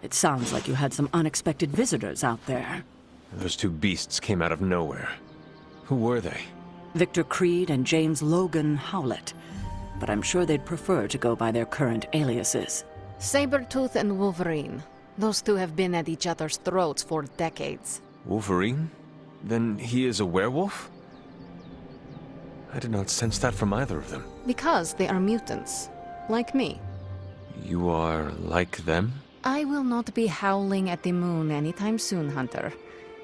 It sounds like you had some unexpected visitors out there. Those two beasts came out of nowhere. Who were they? Victor Creed and James Logan Howlett. But I'm sure they'd prefer to go by their current aliases. Sabretooth and Wolverine. Those two have been at each other's throats for decades. Wolverine? Then he is a werewolf? I did not sense that from either of them. Because they are mutants. Like me. You are like them? I will not be howling at the moon anytime soon, Hunter.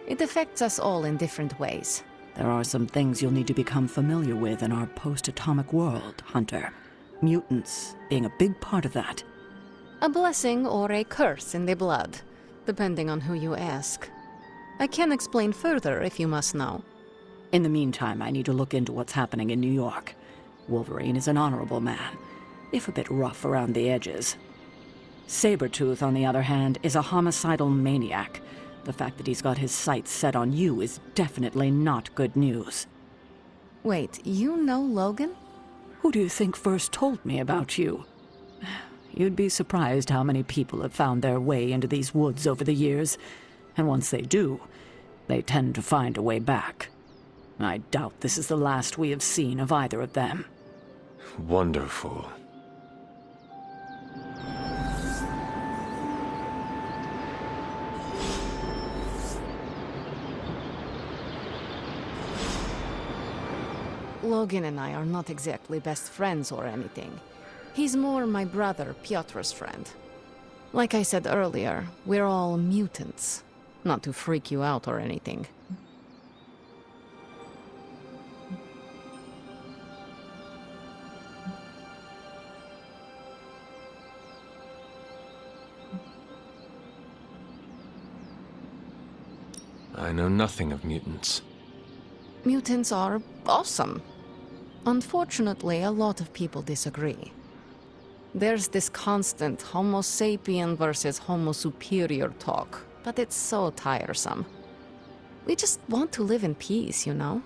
It affects us all in different ways. There are some things you'll need to become familiar with in our post-atomic world, Hunter. Mutants being a big part of that. A blessing or a curse in the blood, depending on who you ask. I can explain further if you must know. In the meantime, I need to look into what's happening in New York. Wolverine is an honorable man, if a bit rough around the edges. Sabretooth, on the other hand, is a homicidal maniac. The fact that he's got his sights set on you is definitely not good news. Wait, you know Logan? Who do you think first told me about you? You'd be surprised how many people have found their way into these woods over the years. And once they do, they tend to find a way back. I doubt this is the last we have seen of either of them. Wonderful. Logan and I are not exactly best friends or anything. He's more my brother, Piotr's friend. Like I said earlier, we're all mutants. Not to freak you out or anything. I know nothing of mutants. Mutants are awesome. Unfortunately, a lot of people disagree. There's this constant Homo sapien versus Homo superior talk, but it's so tiresome. We just want to live in peace, you know?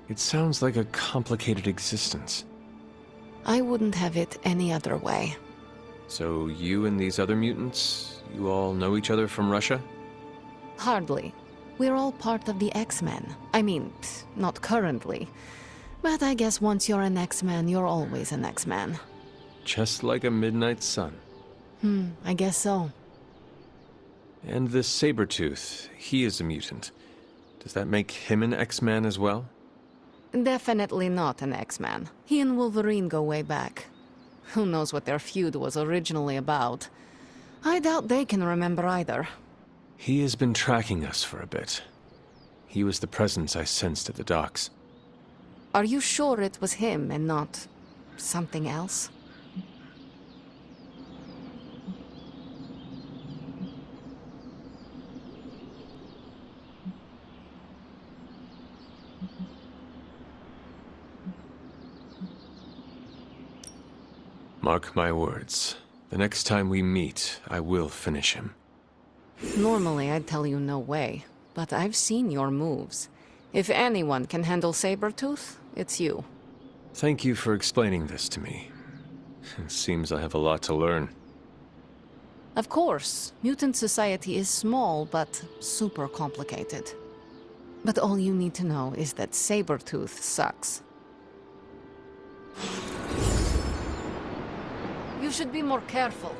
It sounds like a complicated existence. I wouldn't have it any other way. So you and these other mutants, you all know each other from Russia? Hardly. We're all part of the X-Men. I mean, not currently. But I guess once you're an X-Man, you're always an X-Man. Just like a midnight sun. I guess so. And this Sabretooth, he is a mutant. Does that make him an X-Man as well? Definitely not an X-Man. He and Wolverine go way back. Who knows what their feud was originally about? I doubt they can remember either. He has been tracking us for a bit. He was the presence I sensed at the docks. Are you sure it was him and not something else? Mark my words. The next time we meet, I will finish him. Normally, I'd tell you no way, but I've seen your moves. If anyone can handle Sabretooth, it's you. Thank you for explaining this to me. It seems I have a lot to learn. Of course, mutant society is small, but super complicated. But all you need to know is that Sabretooth sucks. You should be more careful.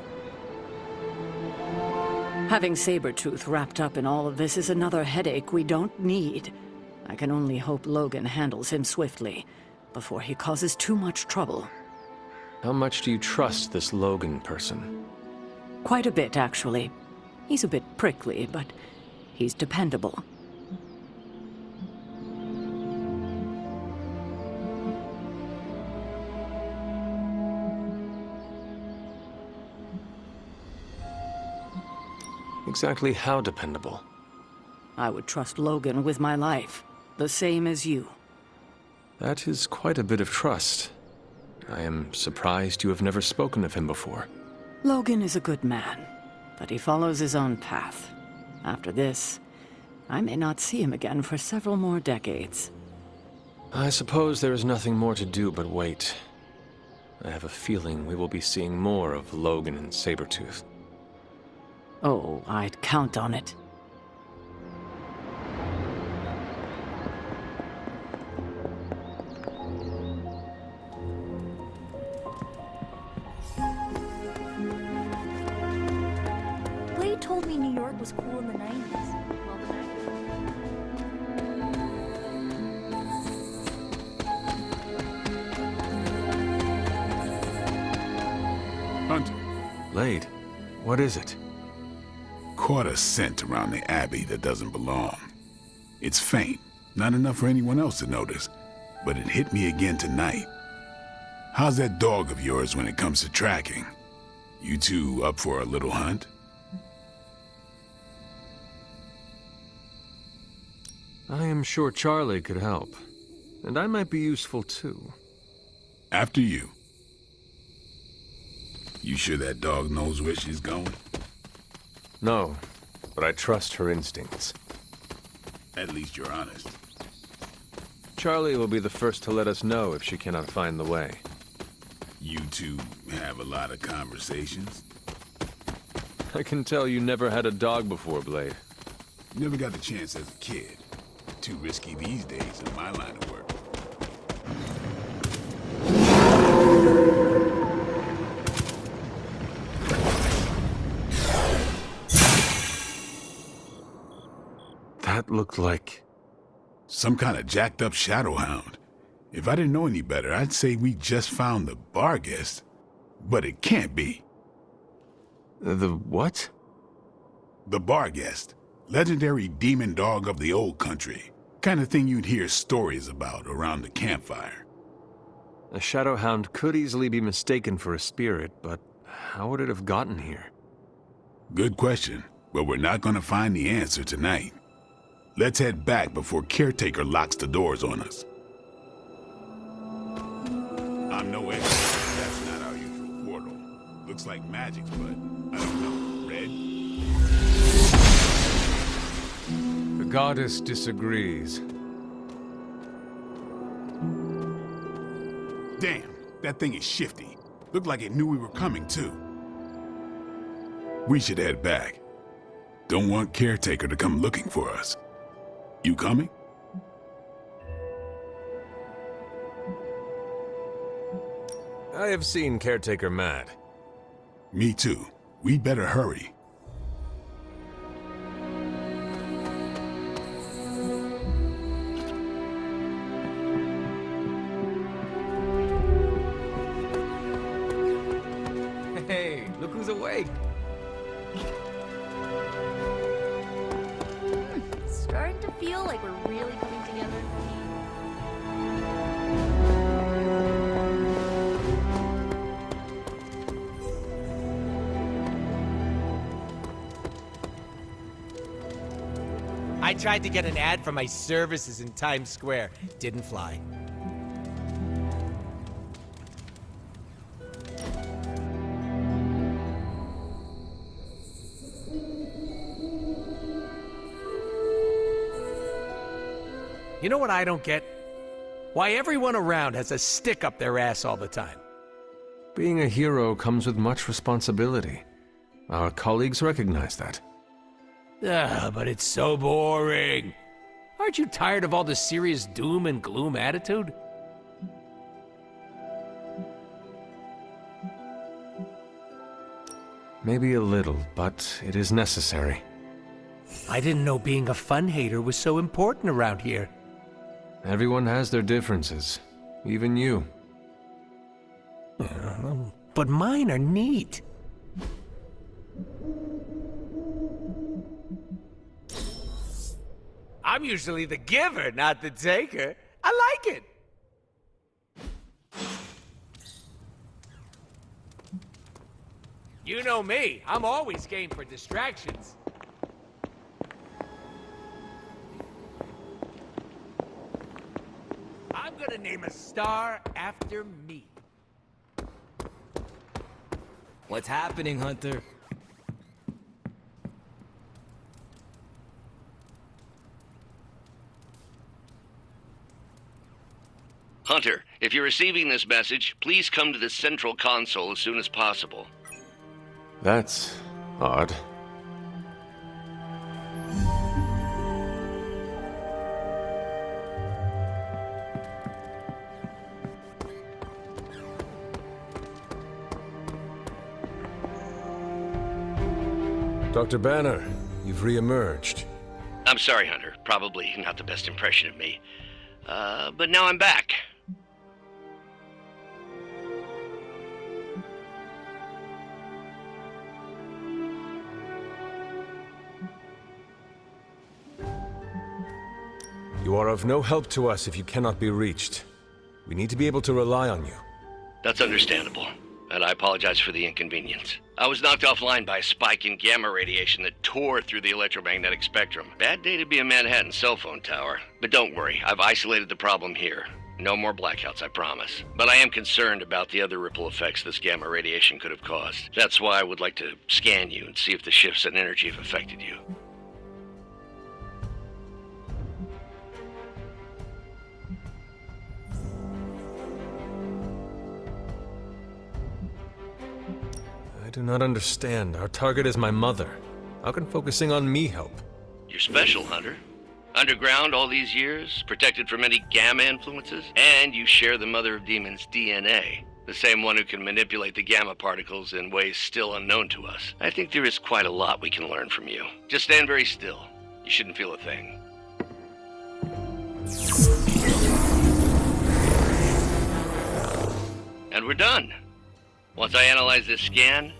Having Sabretooth wrapped up in all of this is another headache we don't need. I can only hope Logan handles him swiftly, before he causes too much trouble. How much do you trust this Logan person? Quite a bit, actually. He's a bit prickly, but he's dependable. Exactly how dependable? I would trust Logan with my life, the same as you. That is quite a bit of trust. I am surprised you have never spoken of him before. Logan is a good man, but he follows his own path. After this, I may not see him again for several more decades. I suppose there is nothing more to do but wait. I have a feeling we will be seeing more of Logan and Sabretooth. Oh, I'd count on it. Blade told me New York was cool in the 90s. Well, the 90s. Hunter, Blade, what is it? caught a scent around the Abbey that doesn't belong. It's faint, not enough for anyone else to notice, but it hit me again tonight. How's that dog of yours when it comes to tracking? You two up for a little hunt? I am sure Charlie could help. And I might be useful too. After you. You sure that dog knows where she's going? No, but I trust her instincts. At least you're honest. Charlie will be the first to let us know if she cannot find the way. You two have a lot of conversations? I can tell you never had a dog before, Blade. Never got the chance as a kid. Too risky these days in my line of work. That looked like... Some kind of jacked up shadowhound. If I didn't know any better, I'd say we just found the Barghest. But it can't be. The what? The Barghest. Legendary demon dog of the old country. Kind of thing you'd hear stories about around the campfire. A Shadowhound could easily be mistaken for a spirit, but how would it have gotten here? Good question, but we're not gonna find the answer tonight. Let's head back before Caretaker locks the doors on us. I'm no expert. That's not our usual portal. Looks like magic's, but I don't know. Red? The goddess disagrees. Damn, that thing is shifty. Looked like it knew we were coming, too. We should head back. Don't want Caretaker to come looking for us. You coming? I have seen Caretaker mad. Me too. We'd better hurry. Hey, look who's awake. Starting to feel like we're really coming together. I tried to get an ad for my services in Times Square. Didn't fly. You know what I don't get? Why everyone around has a stick up their ass all the time. Being a hero comes with much responsibility. Our colleagues recognize that. Ugh, but it's so boring. Aren't you tired of all the serious doom and gloom attitude? Maybe a little, but it is necessary. I didn't know being a fun hater was so important around here. Everyone has their differences. Even you. But mine are neat. I'm usually the giver, not the taker. I like it. You know me. I'm always game for distractions. I'm gonna name a star after me. What's happening, Hunter? Hunter, if you're receiving this message, please come to the central console as soon as possible. That's odd. Dr. Banner, you've re-emerged. I'm sorry, Hunter. Probably not the best impression of me. But now I'm back. You are of no help to us if you cannot be reached. We need to be able to rely on you. That's understandable, and I apologize for the inconvenience. I was knocked offline by a spike in gamma radiation that tore through the electromagnetic spectrum. Bad day to be a Manhattan cell phone tower. But don't worry, I've isolated the problem here. No more blackouts, I promise. But I am concerned about the other ripple effects this gamma radiation could have caused. That's why I would like to scan you and see if the shifts in energy have affected you. I do not understand. Our target is my mother. How can focusing on me help? You're special, Hunter. Underground all these years, protected from any gamma influences, and you share the Mother of Demons' DNA. The same one who can manipulate the gamma particles in ways still unknown to us. I think there is quite a lot we can learn from you. Just stand very still. You shouldn't feel a thing. And we're done. Once I analyze this scan,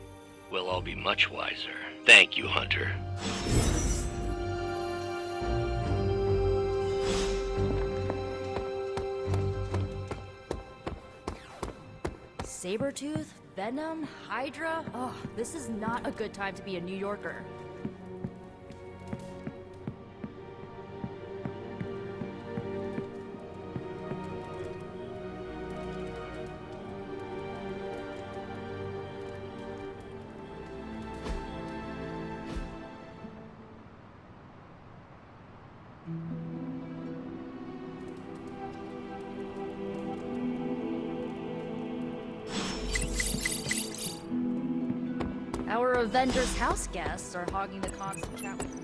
we'll all be much wiser. Thank you, Hunter. Sabretooth, Venom, Hydra. Oh, this is not a good time to be a New Yorker. Our Avengers house guests are hogging the constant chat with me.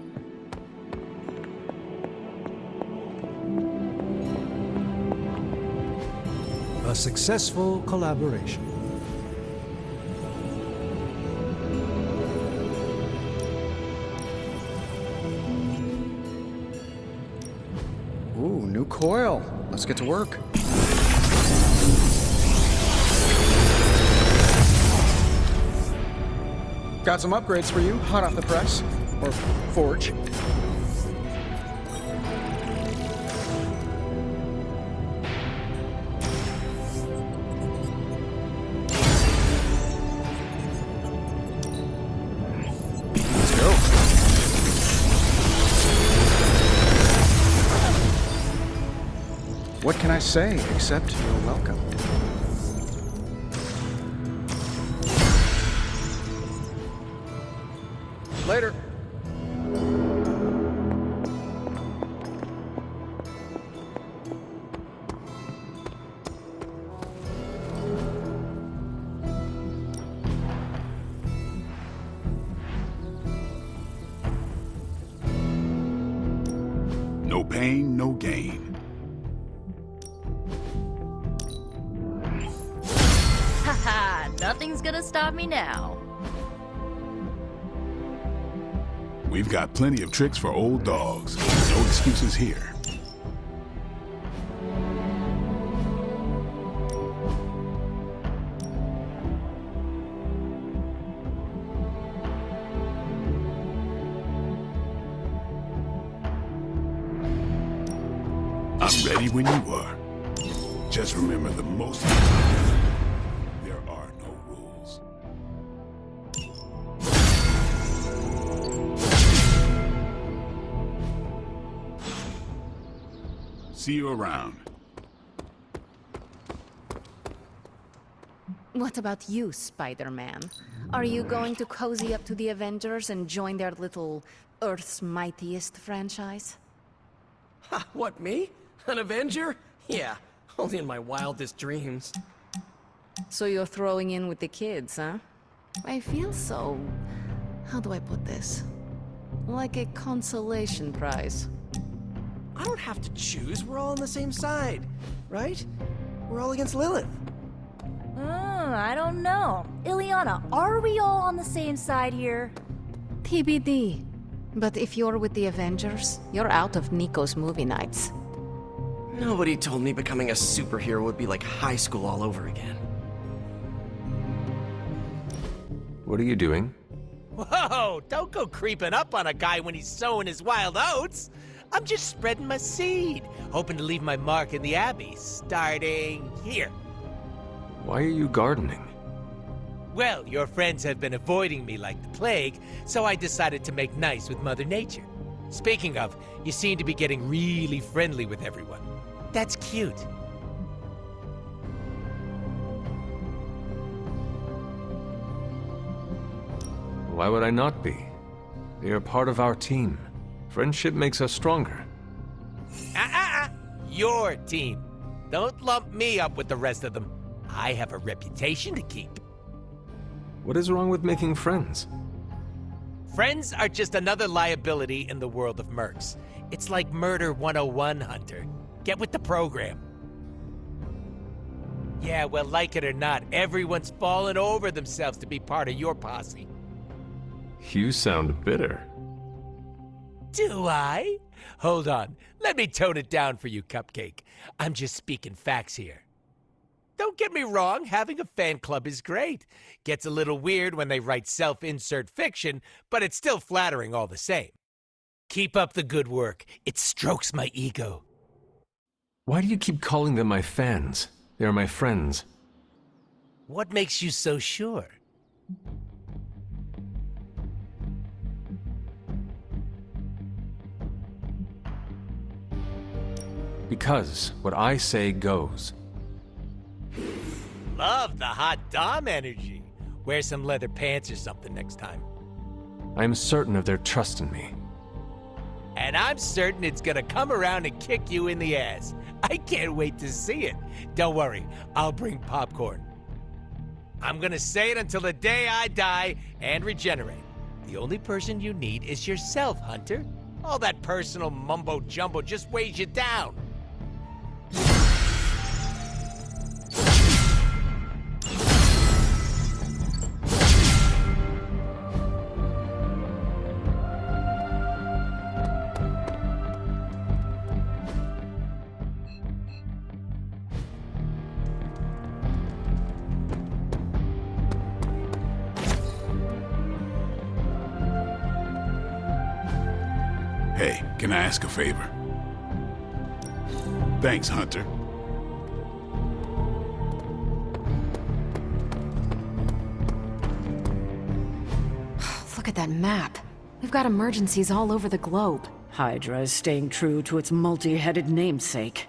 A successful collaboration. Ooh, new coil. Let's get to work. Got some upgrades for you, hot off the press. Or forge. Let's go. What can I say except you're welcome? Later. No pain, no gain. Haha, nothing's gonna stop me now. We've got plenty of tricks for old dogs. No excuses here. I'm ready when you are. Just remember the most of the time, there are no rules. See you around. What about you, Spider-Man? Are you going to cozy up to the Avengers and join their little Earth's Mightiest franchise? Ha, what, me? An Avenger? Yeah, only in my wildest dreams. So you're throwing in with the kids, huh? I feel so... how do I put this? Like a consolation prize. I don't have to choose, we're all on the same side, right? We're all against Lilith. I don't know. Ileana, are we all on the same side here? TBD. But if you're with the Avengers, you're out of Nico's movie nights. Nobody told me becoming a superhero would be like high school all over again. What are you doing? Whoa, don't go creeping up on a guy when he's sowing his wild oats. I'm just spreading my seed, hoping to leave my mark in the Abbey, starting here. Why are you gardening? Well, your friends have been avoiding me like the plague, so I decided to make nice with Mother Nature. Speaking of, you seem to be getting really friendly with everyone. That's cute. Why would I not be? They are part of our team. Friendship makes us stronger. Your team. Don't lump me up with the rest of them. I have a reputation to keep. What is wrong with making friends? Friends are just another liability in the world of mercs. It's like Murder 101, Hunter. Get with the program. Yeah, well, like it or not, everyone's fallen over themselves to be part of your posse. You sound bitter. Do I? Hold on. Let me tone it down for you, Cupcake. I'm just speaking facts here. Don't get me wrong, having a fan club is great. Gets a little weird when they write self-insert fiction, but it's still flattering all the same. Keep up the good work. It strokes my ego. Why do you keep calling them my fans? They are my friends. What makes you so sure? Because what I say goes. Love the hot Dom energy. Wear some leather pants or something next time. I am certain of their trust in me. And I'm certain it's gonna come around and kick you in the ass. I can't wait to see it. Don't worry, I'll bring popcorn. I'm gonna say it until the day I die and regenerate. The only person you need is yourself, Hunter. All that personal mumbo-jumbo just weighs you down. Hey, can I ask a favor? Thanks, Hunter. Look at that map. We've got emergencies all over the globe. Hydra is staying true to its multi-headed namesake.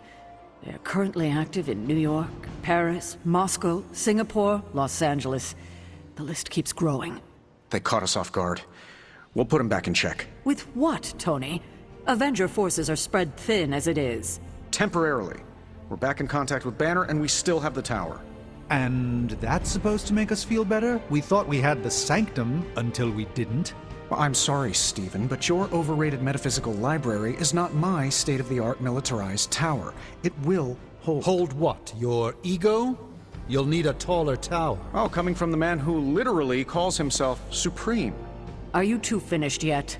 They're currently active in New York, Paris, Moscow, Singapore, Los Angeles. The list keeps growing. They caught us off guard. We'll put them back in check. With what, Tony? Avenger forces are spread thin as it is. Temporarily. We're back in contact with Banner, and we still have the tower. And that's supposed to make us feel better? We thought we had the Sanctum until we didn't. Well, I'm sorry, Stephen, but your overrated metaphysical library is not my state-of-the-art militarized tower. It will hold... Hold what? Your ego? You'll need a taller tower. Oh, coming from the man who literally calls himself Supreme. Are you two finished yet?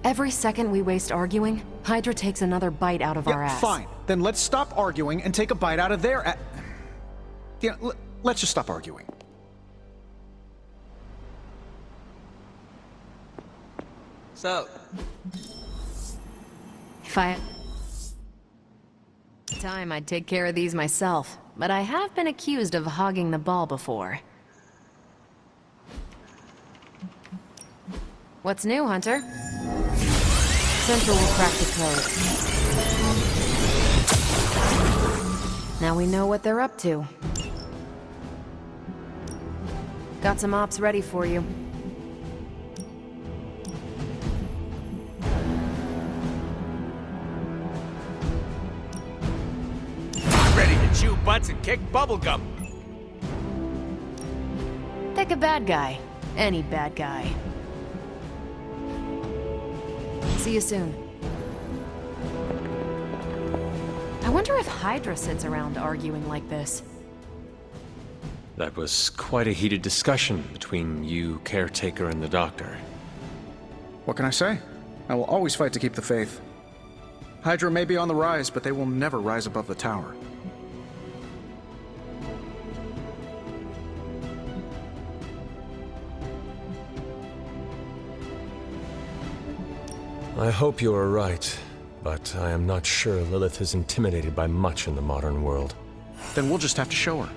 Every second we waste arguing, Hydra takes another bite out of our ass. Fine. Then let's stop arguing and take a bite out of their let's just stop arguing. So, If I... Time I'd take care of these myself, but I have been accused of hogging the ball before. What's new, Hunter? Central will crack the code. Now we know what they're up to. Got some ops ready for you. Ready to chew butts and kick bubblegum. Pick a bad guy. Any bad guy. See you soon. I wonder if Hydra sits around arguing like this. That was quite a heated discussion between you, Caretaker, and the Doctor. What can I say? I will always fight to keep the faith. Hydra may be on the rise, but they will never rise above the tower. I hope you are right, but I am not sure Lilith is intimidated by much in the modern world. Then we'll just have to show her.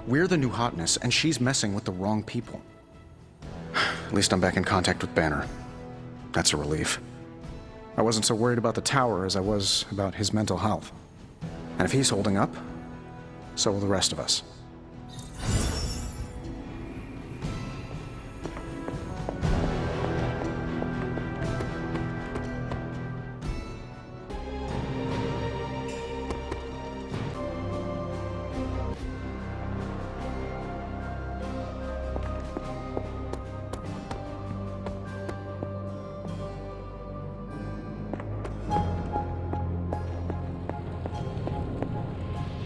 We're the new hotness, and she's messing with the wrong people. At least I'm back in contact with Banner. That's a relief. I wasn't so worried about the tower as I was about his mental health. And if he's holding up, so will the rest of us.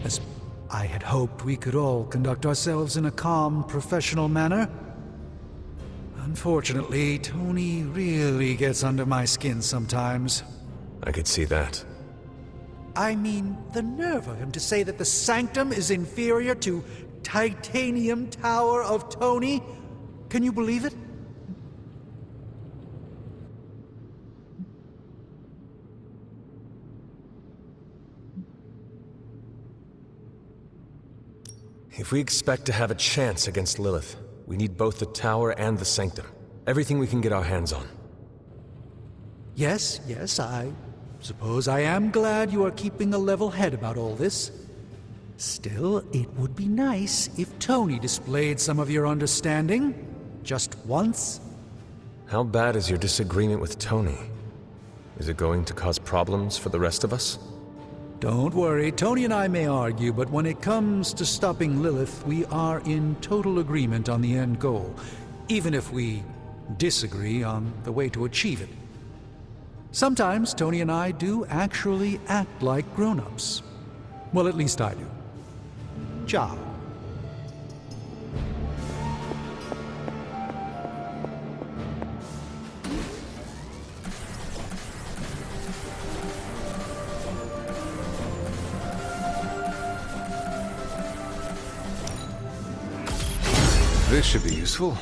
As I had hoped we could all conduct ourselves in a calm, professional manner. Unfortunately, Tony really gets under my skin sometimes. I could see that. I mean, the nerve of him to say that the Sanctum is inferior to Titanium Tower of Tony. Can you believe it? If we expect to have a chance against Lilith, we need both the tower and the Sanctum. Everything we can get our hands on. Yes, I suppose I am glad you are keeping a level head about all this. Still, it would be nice if Tony displayed some of your understanding. Just once. How bad is your disagreement with Tony? Is it going to cause problems for the rest of us? Don't worry, Tony and I may argue, but when it comes to stopping Lilith, we are in total agreement on the end goal, even if we disagree on the way to achieve it. Sometimes Tony and I do actually act like grown-ups. Well, at least I do. Ciao. This should be useful.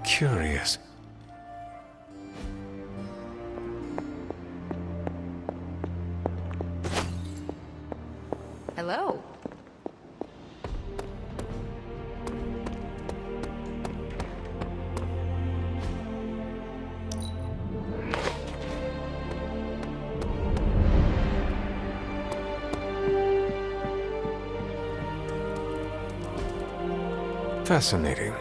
Curious. Hello. Fascinating.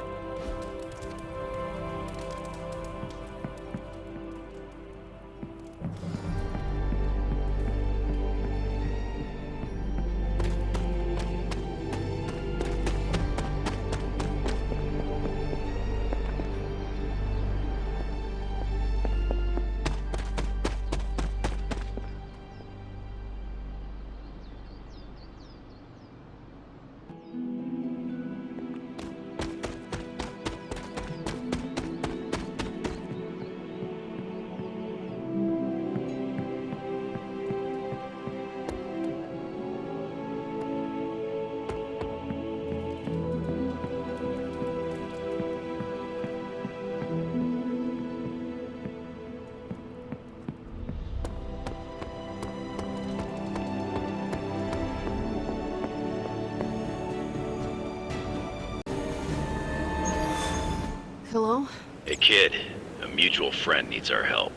Hello? Hey kid, a mutual friend needs our help.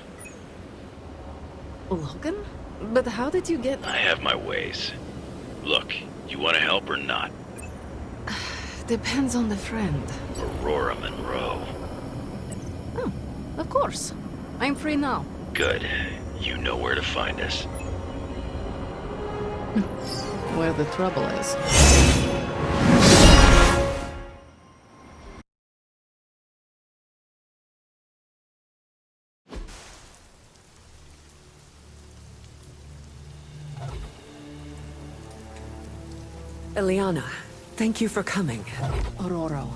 Logan? But how did you get... I have my ways. Look, you want to help or not? Depends on the friend. Aurora Monroe. Oh, of course. I'm free now. Good. You know where to find us. Where the trouble is. Eliana, thank you for coming. Aurora,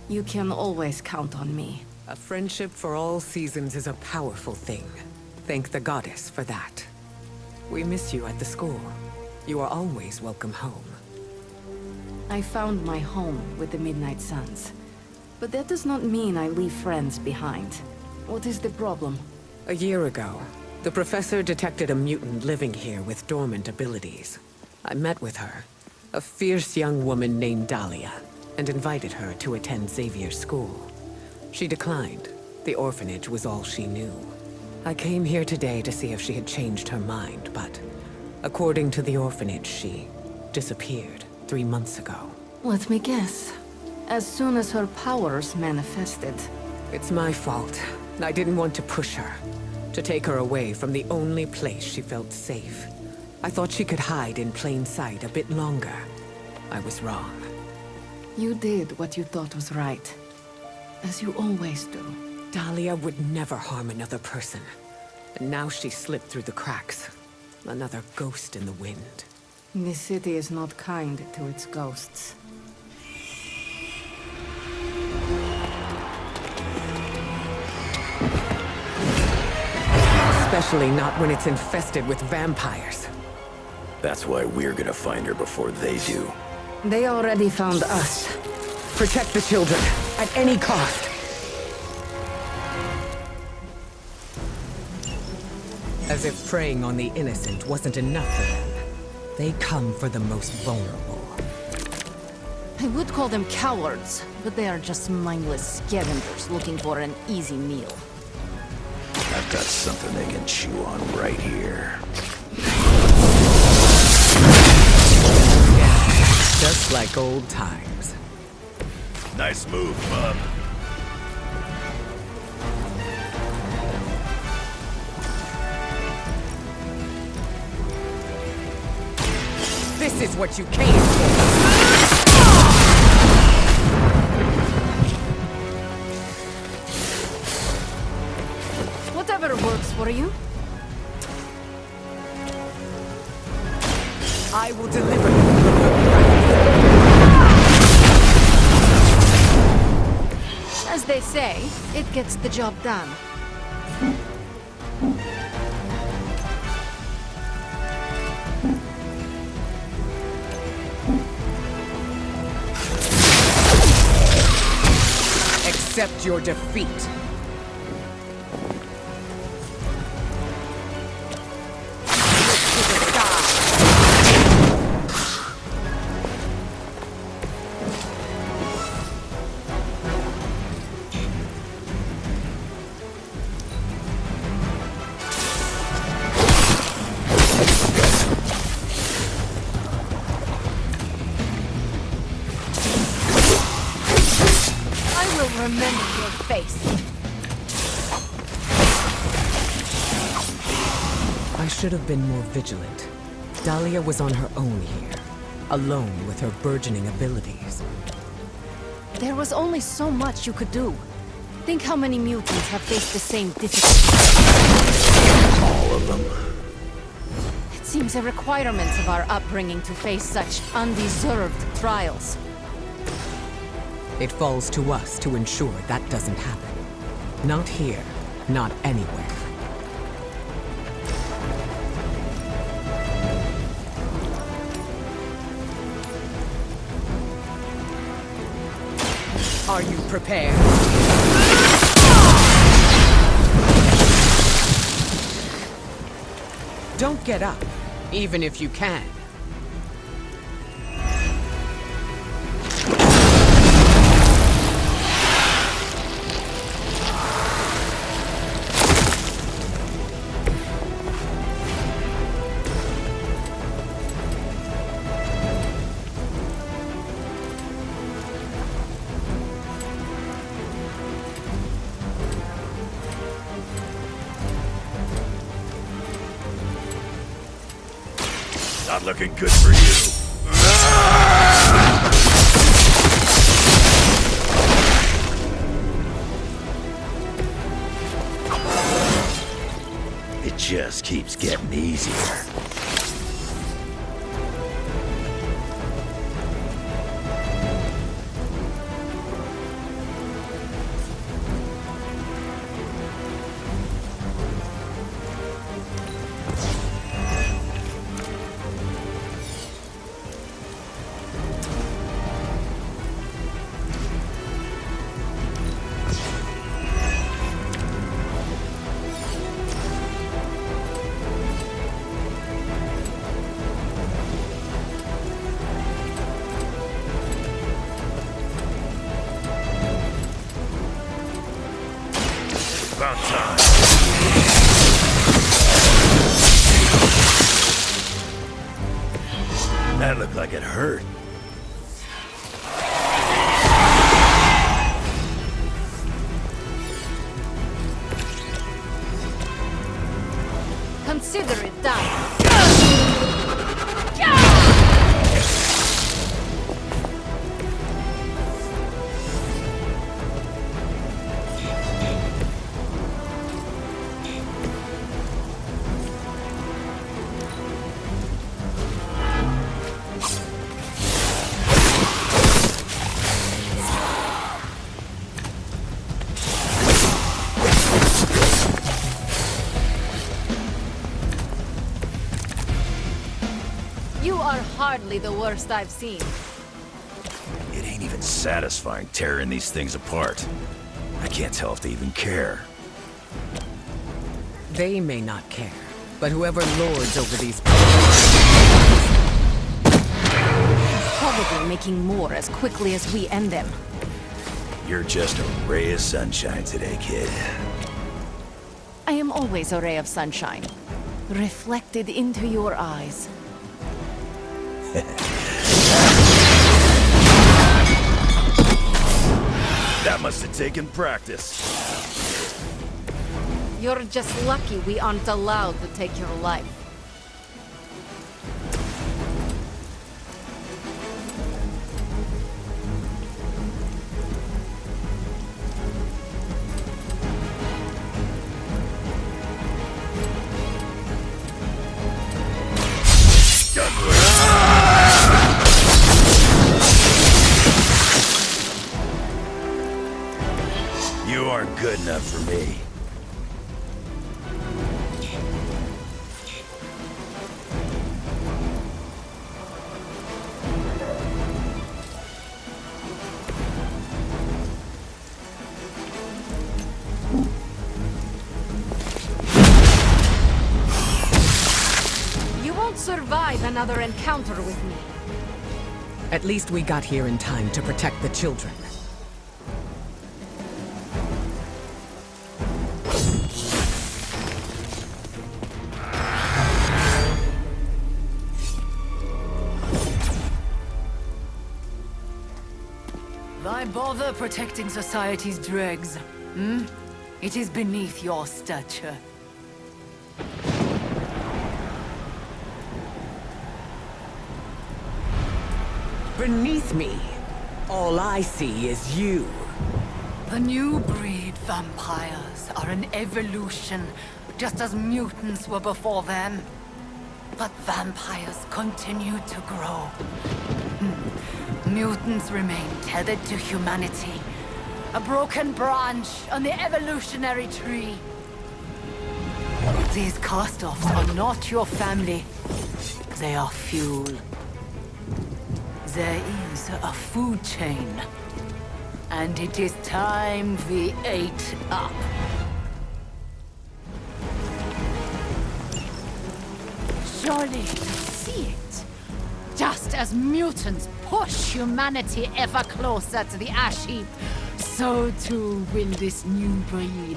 you can always count on me. A friendship for all seasons is a powerful thing. Thank the goddess for that. We miss you at the school. You are always welcome home. I found my home with the Midnight Suns. But that does not mean I leave friends behind. What is the problem? A year ago, the professor detected a mutant living here with dormant abilities. I met with her, a fierce young woman named Dahlia, and invited her to attend Xavier's school. She declined. The orphanage was all she knew. I came here today to see if she had changed her mind, but according to the orphanage, she disappeared 3 months ago. Let me guess. As soon as her powers manifested. It's my fault. I didn't want to push her, to take her away from the only place she felt safe. I thought she could hide in plain sight a bit longer. I was wrong. You did what you thought was right. As you always do. Dahlia would never harm another person. And now she slipped through the cracks. Another ghost in the wind. This city is not kind to its ghosts. Especially not when it's infested with vampires. That's why we're gonna find her before they do. They already found us. Protect the children, at any cost. As if preying on the innocent wasn't enough for them. They come for the most vulnerable. I would call them cowards, but they are just mindless scavengers looking for an easy meal. I've got something they can chew on right here. Just like old times. Nice move, bub. This is what you came for! Whatever works for you. I will deliver you. As they say, it gets the job done. Accept your defeat. Remember your face. I should have been more vigilant. Dahlia was on her own here, alone with her burgeoning abilities. There was only so much you could do. Think how many mutants have faced the same difficulty. All of them. It seems a requirement of our upbringing to face such undeserved trials. It falls to us to ensure that doesn't happen. Not here, not anywhere. Are you prepared? Don't get up, even if you can. Not looking good for you. It just keeps getting easier. About time. That looked like it hurt. Consider it done. You are hardly the worst I've seen. It ain't even satisfying tearing these things apart. I can't tell if they even care. They may not care, but whoever lords over these... Probably making more as quickly as we end them. You're just a ray of sunshine today, kid. I am always a ray of sunshine, reflected into your eyes. That must have taken practice. You're just lucky we aren't allowed to take your life. You aren't good enough for me. You won't survive another encounter with me. At least we got here in time to protect the children. Why bother protecting society's dregs? It is beneath your stature. Beneath me, all I see is you. The new breed vampires are an evolution, just as mutants were before them. But vampires continue to grow. Mutants remain tethered to humanity, a broken branch on the evolutionary tree. These cast-offs are not your family. They are fuel. There is a food chain, and it is time we ate up. Surely you see it. Just as mutants push humanity ever closer to the ash heap, so too will this new breed.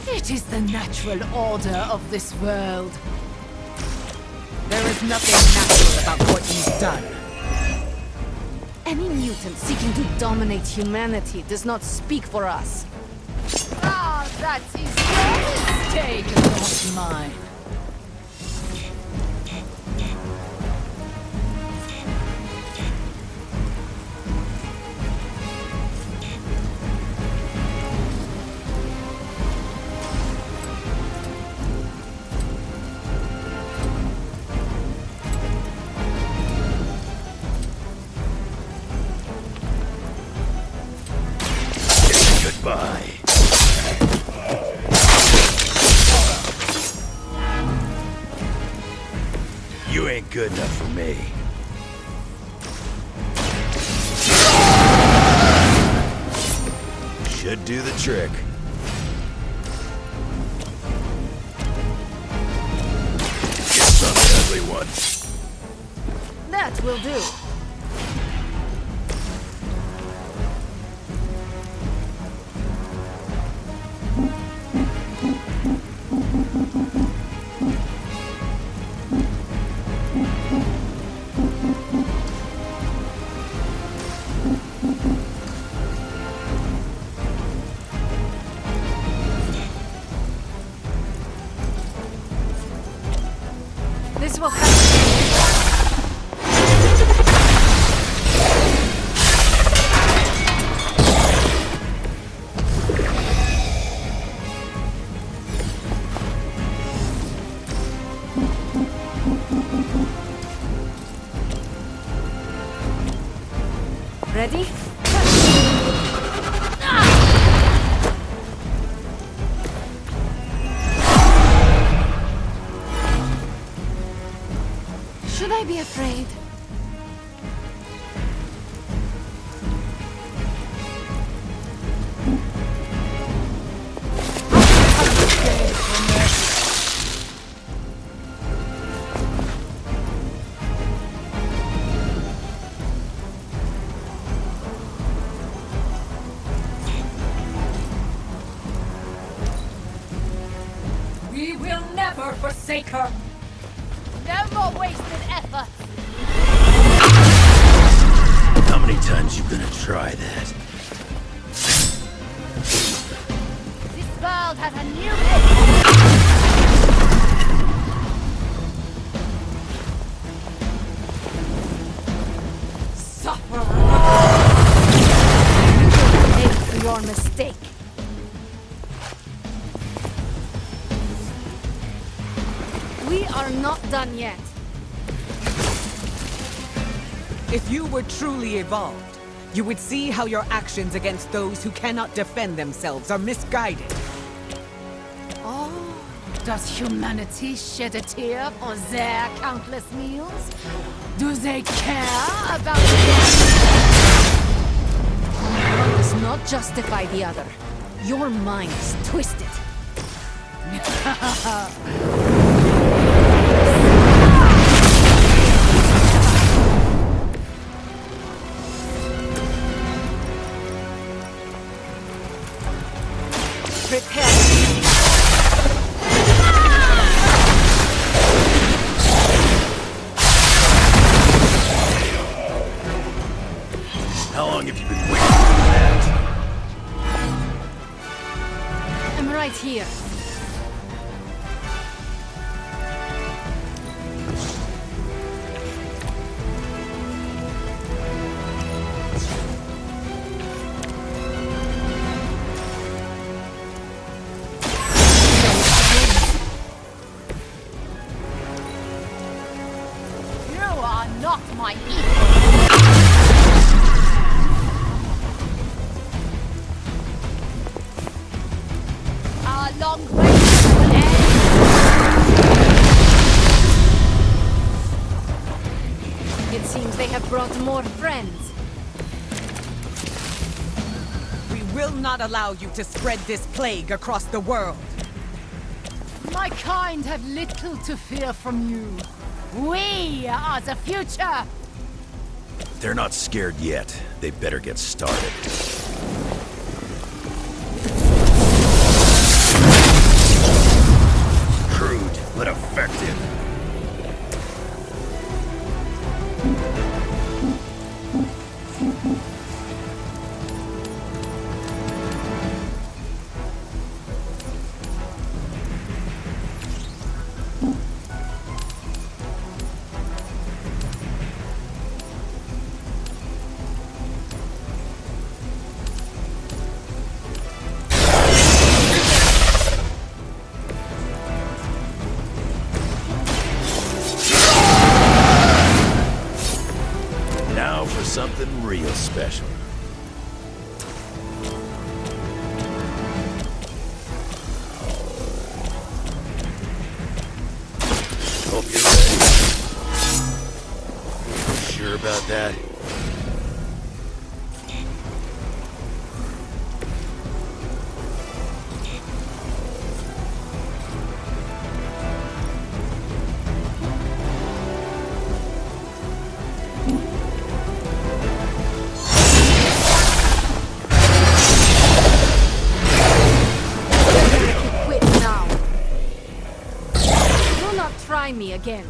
It is the natural order of this world. There is nothing natural about what you've done. Any mutant seeking to dominate humanity does not speak for us. Ah, that is your mistake, not mine. You ain't good enough for me. Should do the trick. Get some ugly one. That will do. This will help. Ready? Should I be afraid? We will never forsake her. No more wasted effort. How many times you gonna try that? This world has a new picture. Suffer. Pay for your mistake. We are not done yet. If you were truly evolved, you would see how your actions against those who cannot defend themselves are misguided. Oh, does humanity shed a tear for their countless meals? Do they care about One does not justify the other. Your mind is twisted. Prepare. How long have you been waiting for that? I'm right here. you are not my equal? Our long race will end. It seems they have brought more friends. We will not allow you to spread this plague across the world. My kind have little to fear from you. We are the future. They're not scared yet. They better get started. Crude, but effective. Now for something real special. Hope you're ready. about that? Quit now. Do not try me again.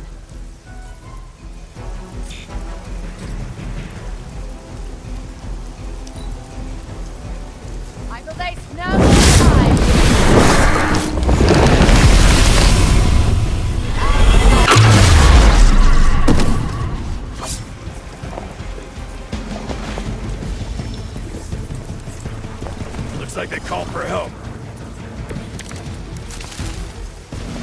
I will waste no time. Looks like they called for help.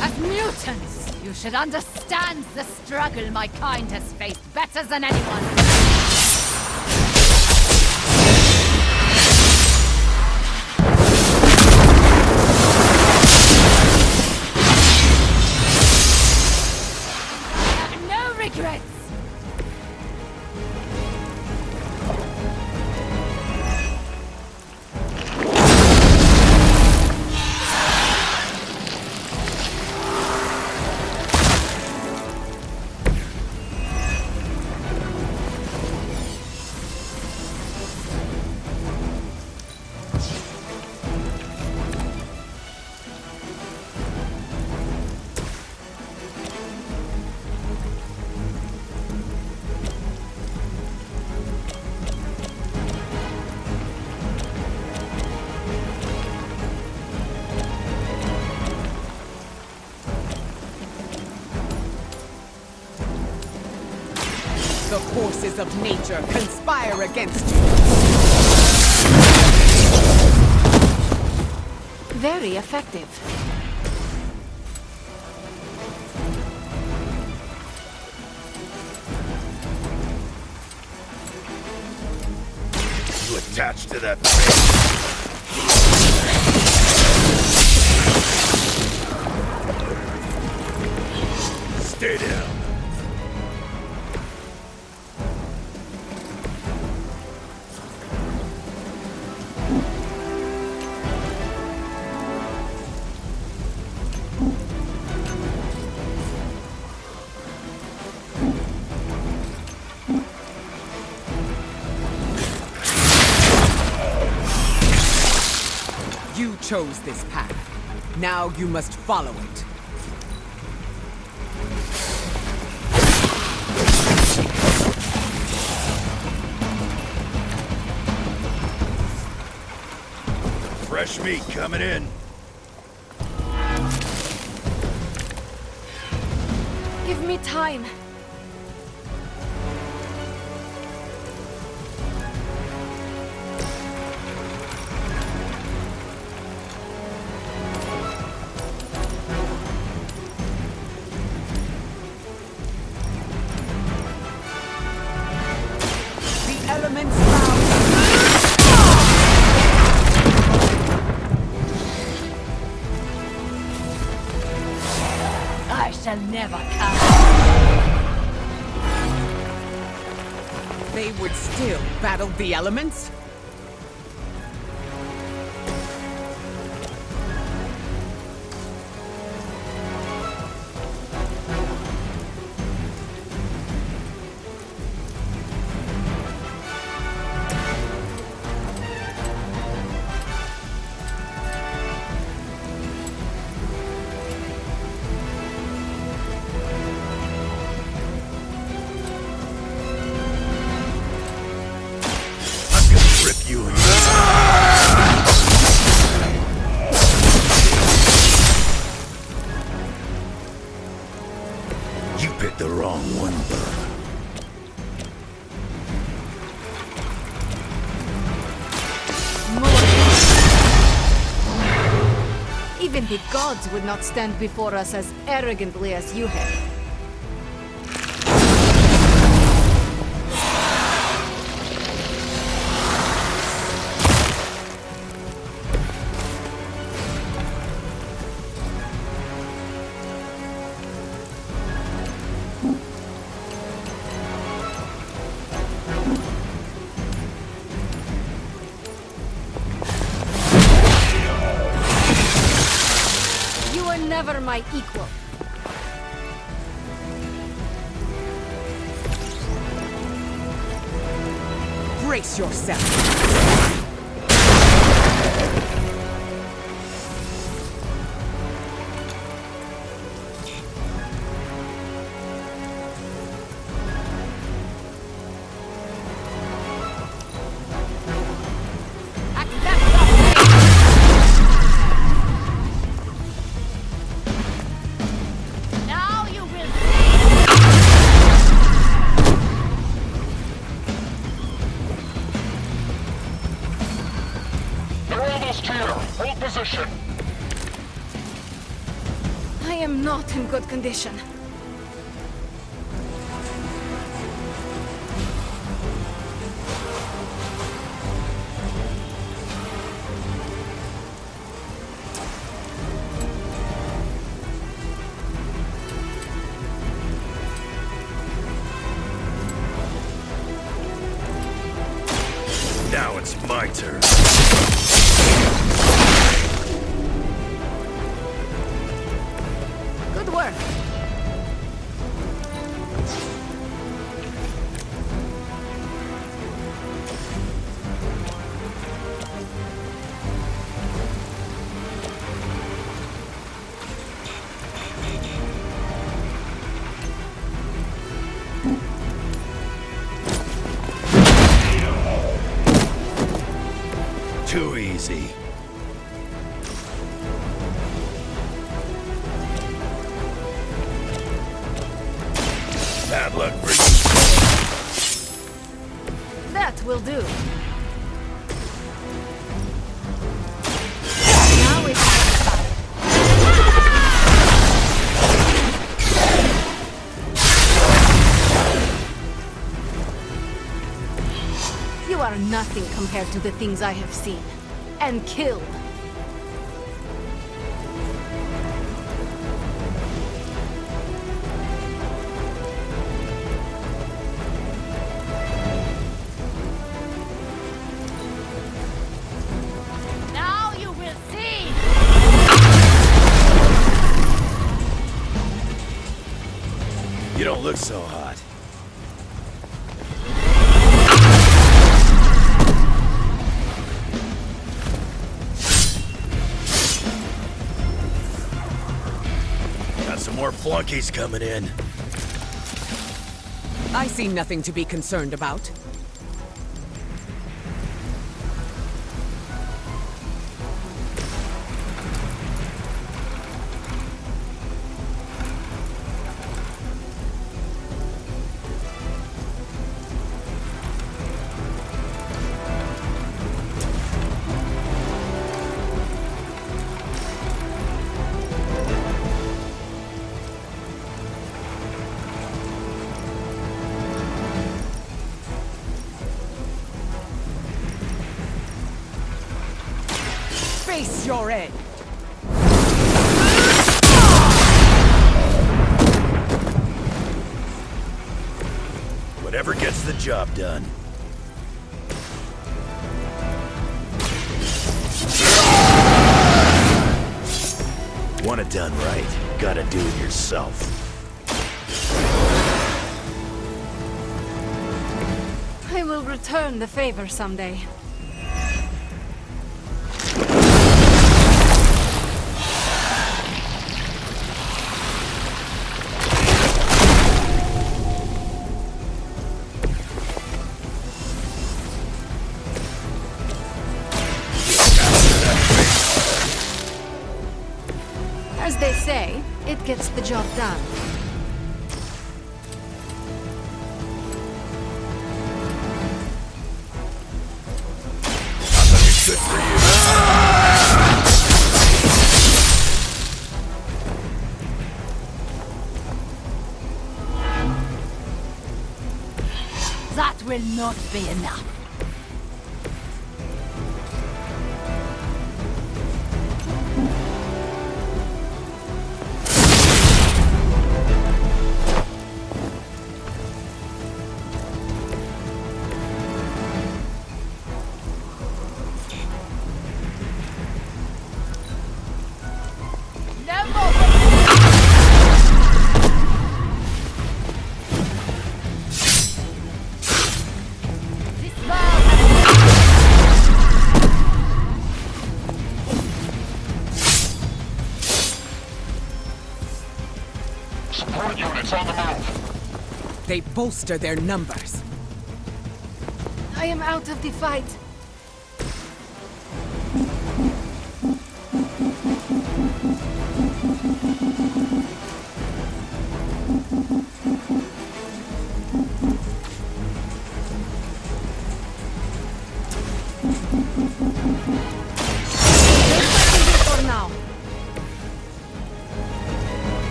As mutants, you should understand the struggle my kind has faced better than anyone. I have no regrets. The forces of nature conspire against you. Very effective. You attached to that thing? Stay down. You chose this path. Now you must follow it. Fresh meat coming in. Give me time. The elements bow. I shall never come. They would still battle the elements? Rip you. You picked the wrong one, bud. Even the gods would not stand before us as arrogantly as you have. never my equal. Brace yourself. Now you will They're almost here. Hold position. I am not in good condition. Now it's my turn. Good work. Too easy. Bad luck for you. That will do. Now it's You are nothing compared to the things I have seen and killed. Now you will see. You don't look so hot. Got some more flunkies coming in. I see nothing to be concerned about. Face your end. Whatever gets the job done. Want it done right, gotta do it yourself. I will return the favor someday. As they say, it gets the job done. Good for you. That will not be enough. No more. They bolster their numbers. I am out of the fight. For now.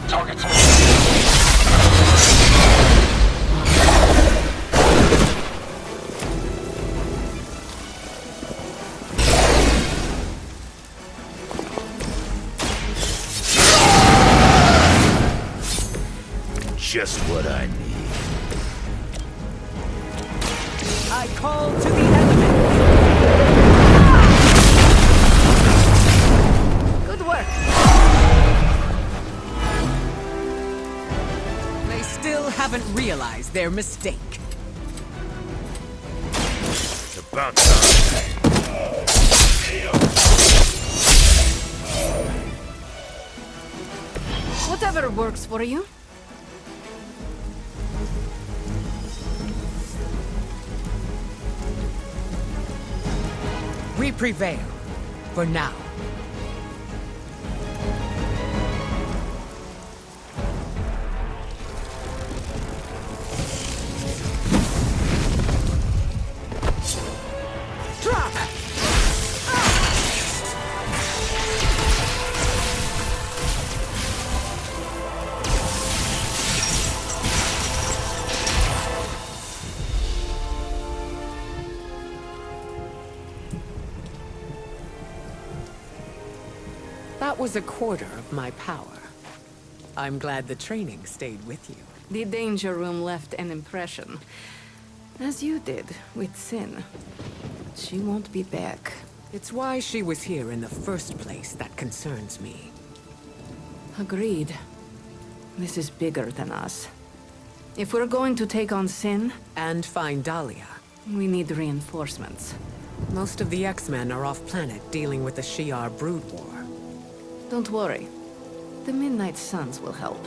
Target's Just what I need. I call to the elements. Good work. They still haven't realized their mistake. It's about time. Whatever works for you. We prevail. For now. Drop! That was a quarter of my power. I'm glad the training stayed with you. The danger room left an impression. As you did with Sin. She won't be back. It's why she was here in the first place that concerns me. Agreed. This is bigger than us. If we're going to take on Sin... And find Dahlia. We need reinforcements. Most of the X-Men are off-planet dealing with the Shi'ar brood war. Don't worry. The Midnight Suns will help.